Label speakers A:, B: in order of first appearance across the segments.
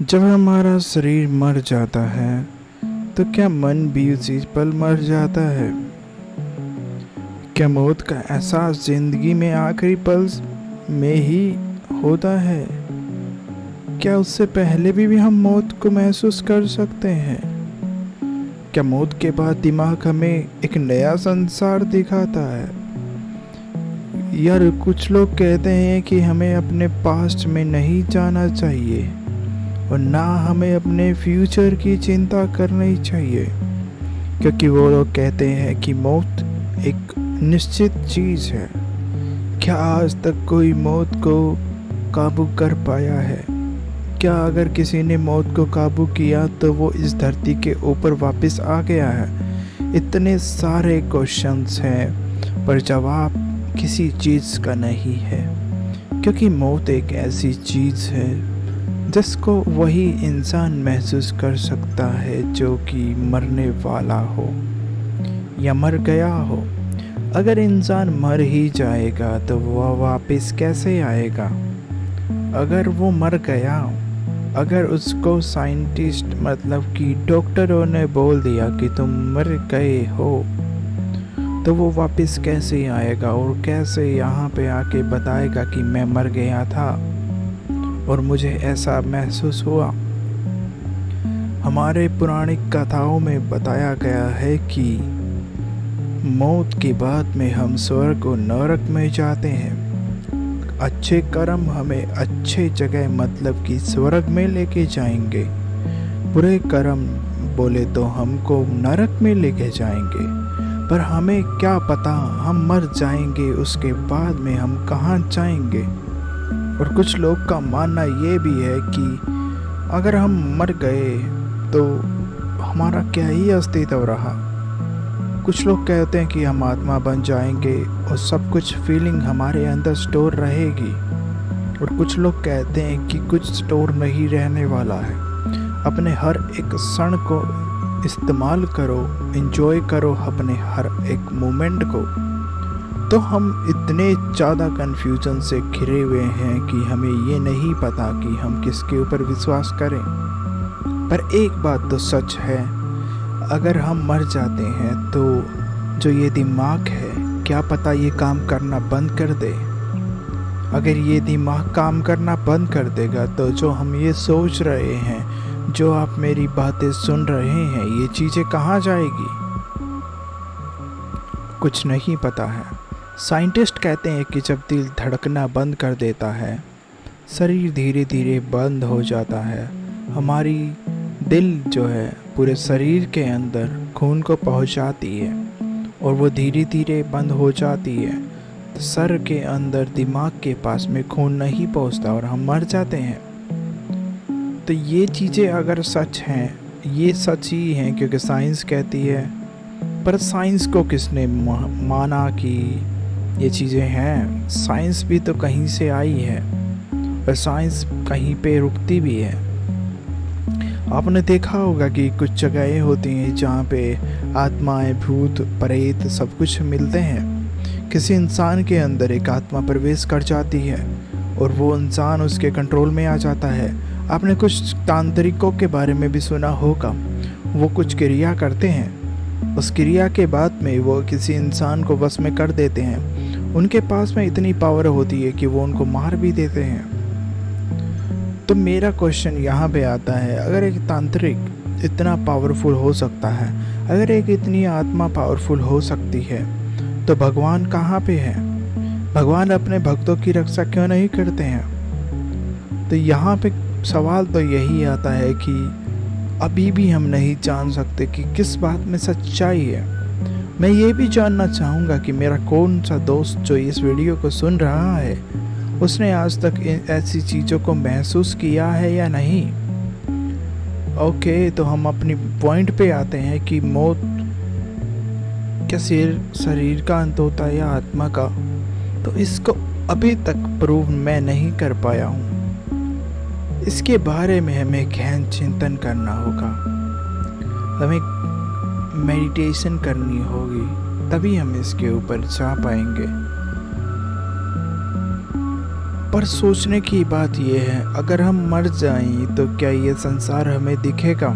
A: जब हमारा शरीर मर जाता है तो क्या मन भी उसी पल मर जाता है? क्या मौत का एहसास जिंदगी में आखिरी पल में ही होता है? क्या उससे पहले भी हम मौत को महसूस कर सकते हैं? क्या मौत के बाद दिमाग हमें एक नया संसार दिखाता है? यार, कुछ लोग कहते हैं कि हमें अपने पास्ट में नहीं जाना चाहिए और ना हमें अपने फ्यूचर की चिंता करनी चाहिए, क्योंकि वो लोग कहते हैं कि मौत एक निश्चित चीज़ है। क्या आज तक कोई मौत को काबू कर पाया है? क्या अगर किसी ने मौत को काबू किया तो वो इस धरती के ऊपर वापस आ गया है? इतने सारे क्वेश्चंस हैं पर जवाब किसी चीज़ का नहीं है, क्योंकि मौत एक ऐसी चीज़ है जिसको वही इंसान महसूस कर सकता है जो कि मरने वाला हो या मर गया हो। अगर इंसान मर ही जाएगा तो वह वापस कैसे आएगा? अगर वो मर गया, अगर उसको साइंटिस्ट मतलब कि डॉक्टरों ने बोल दिया कि तुम मर गए हो, तो वो वापस कैसे आएगा और कैसे यहाँ पे आके बताएगा कि मैं मर गया था और मुझे ऐसा महसूस हुआ? हमारे पुरानी कथाओं में बताया गया है कि मौत के बाद में हम स्वर्ग और नरक में जाते हैं। अच्छे कर्म हमें अच्छे जगह मतलब कि स्वर्ग में लेके जाएंगे, बुरे कर्म बोले तो हमको नरक में लेके जाएंगे। पर हमें क्या पता हम मर जाएंगे उसके बाद में हम कहाँ जाएंगे। और कुछ लोग का मानना ये भी है कि अगर हम मर गए तो हमारा क्या ही अस्तित्व रहा। कुछ लोग कहते हैं कि हम आत्मा बन जाएंगे और सब कुछ फीलिंग हमारे अंदर स्टोर रहेगी, और कुछ लोग कहते हैं कि कुछ स्टोर नहीं रहने वाला है। अपने हर एक क्षण को इस्तेमाल करो, एंजॉय करो अपने हर एक मोमेंट को। तो हम इतने ज़्यादा कन्फ्यूजन से घिरे हुए हैं कि हमें ये नहीं पता कि हम किसके ऊपर विश्वास करें। पर एक बात तो सच है, अगर हम मर जाते हैं तो जो ये दिमाग है, क्या पता ये काम करना बंद कर दे। अगर ये दिमाग काम करना बंद कर देगा तो जो हम ये सोच रहे हैं, जो आप मेरी बातें सुन रहे हैं, ये चीज़ें कहाँ जाएगी? कुछ नहीं पता है। साइंटिस्ट कहते हैं कि जब दिल धड़कना बंद कर देता है, शरीर धीरे धीरे बंद हो जाता है। हमारी दिल जो है पूरे शरीर के अंदर खून को पहुंचाती है और वो धीरे धीरे बंद हो जाती है, तो सर के अंदर दिमाग के पास में खून नहीं पहुंचता और हम मर जाते हैं। तो ये चीज़ें अगर सच हैं, ये सच ही हैं क्योंकि साइंस कहती है। पर साइंस को किसने माना कि ये चीज़ें हैं? साइंस भी तो कहीं से आई है और साइंस कहीं पे रुकती भी है। आपने देखा होगा कि कुछ जगहें होती हैं जहाँ पे आत्माएं, भूत, प्रेत सब कुछ मिलते हैं। किसी इंसान के अंदर एक आत्मा प्रवेश कर जाती है और वो इंसान उसके कंट्रोल में आ जाता है। आपने कुछ तांत्रिकों के बारे में भी सुना होगा, वो कुछ क्रिया करते हैं, उस क्रिया के बाद में वो किसी इंसान को बस में कर देते हैं। उनके पास में इतनी पावर होती है कि वो उनको मार भी देते हैं। तो मेरा क्वेश्चन यहाँ पे आता है, अगर एक तांत्रिक इतना पावरफुल हो सकता है, अगर एक इतनी आत्मा पावरफुल हो सकती है, तो भगवान कहाँ पे है? भगवान अपने भक्तों की रक्षा क्यों नहीं करते हैं? तो यहाँ पे सवाल तो यही आता है कि अभी भी हम नहीं जान सकते कि किस बात में सच्चाई है। मैं ये भी जानना चाहूँगा कि मेरा कौन सा दोस्त जो इस वीडियो को सुन रहा है, उसने आज तक ऐसी चीज़ों को महसूस किया है या नहीं। ओके, तो हम अपनी पॉइंट पे आते हैं कि मौत क्या शरीर का अंत होता है या आत्मा का? तो इसको अभी तक प्रूव मैं नहीं कर पाया हूँ। इसके बारे में हमें गहन चिंतन करना होगा, हमें मेडिटेशन करनी होगी, तभी हम इसके ऊपर जा पाएंगे। पर सोचने की बात यह है, अगर हम मर जाएं तो क्या ये संसार हमें दिखेगा?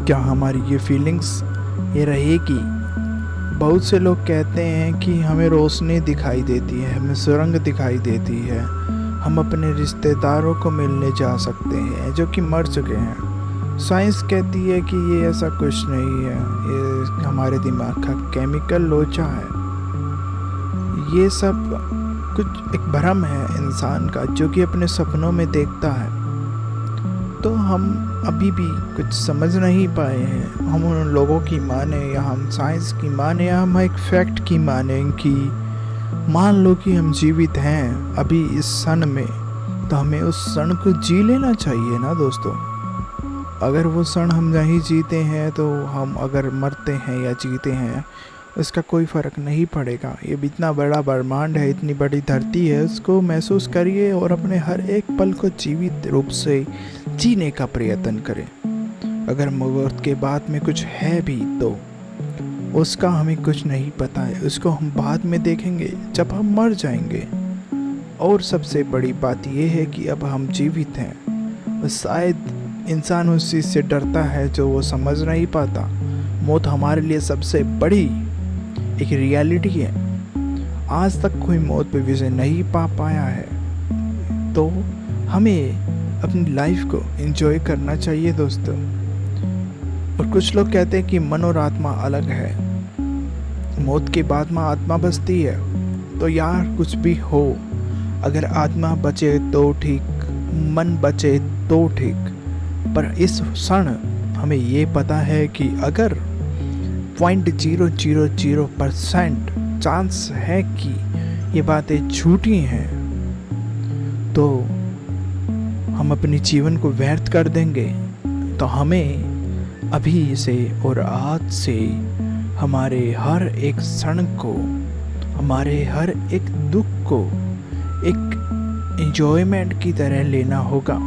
A: क्या हमारी ये फीलिंग्स ये रहेगी? बहुत से लोग कहते हैं कि हमें रोशनी दिखाई देती है, हमें सुरंग दिखाई देती है, हम अपने रिश्तेदारों को मिलने जा सकते हैं जो कि मर चुके हैं। साइंस कहती है कि ये ऐसा कुछ नहीं है, ये हमारे दिमाग का केमिकल लोचा है। ये सब कुछ एक भ्रम है इंसान का जो कि अपने सपनों में देखता है। तो हम अभी भी कुछ समझ नहीं पाए हैं। हम उन लोगों की माने या हम साइंस की माने या हम एक फैक्ट की माने कि मान लो कि हम जीवित हैं अभी इस क्षण में, तो हमें उस क्षण को जी लेना चाहिए ना दोस्तों। अगर वो क्षण हम नहीं जीते हैं तो हम अगर मरते हैं या जीते हैं इसका कोई फ़र्क नहीं पड़ेगा। ये इतना बड़ा ब्रह्मांड है, इतनी बड़ी धरती है, उसको महसूस करिए और अपने हर एक पल को जीवित रूप से जीने का प्रयत्न करें। अगर मौत के बाद में कुछ है भी तो उसका हमें कुछ नहीं पता है, उसको हम बाद में देखेंगे जब हम मर जाएंगे। और सबसे बड़ी बात यह है कि अब हम जीवित हैं और शायद इंसान उस चीज़ से डरता है जो वो समझ नहीं पाता। मौत हमारे लिए सबसे बड़ी एक रियलिटी है। आज तक कोई मौत पे विजय नहीं पा पाया है, तो हमें अपनी लाइफ को एंजॉय करना चाहिए दोस्तों। और कुछ लोग कहते हैं कि मन और आत्मा अलग है, मौत के बाद में आत्मा बचती है। तो यार कुछ भी हो, अगर आत्मा बचे तो ठीक, मन बचे तो ठीक, पर इस क्षण हमें ये पता है कि अगर 0.000% चांस है कि ये बातें झूठी हैं तो हम अपने जीवन को व्यर्थ कर देंगे। तो हमें अभी से और आज से हमारे हर एक क्षण को, हमारे हर एक दुख को एक एंजॉयमेंट की तरह लेना होगा,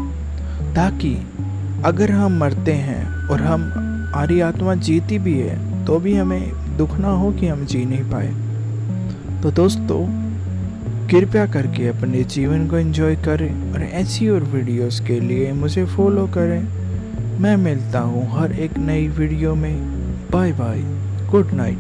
A: ताकि अगर हम मरते हैं और हमारी आत्मा जीती भी है तो भी हमें दुख ना हो कि हम जी नहीं पाए। तो दोस्तों कृपया करके अपने जीवन को एंजॉय करें और ऐसी और वीडियोस के लिए मुझे फॉलो करें। मैं मिलता हूँ हर एक नई वीडियो में। Bye bye, good night.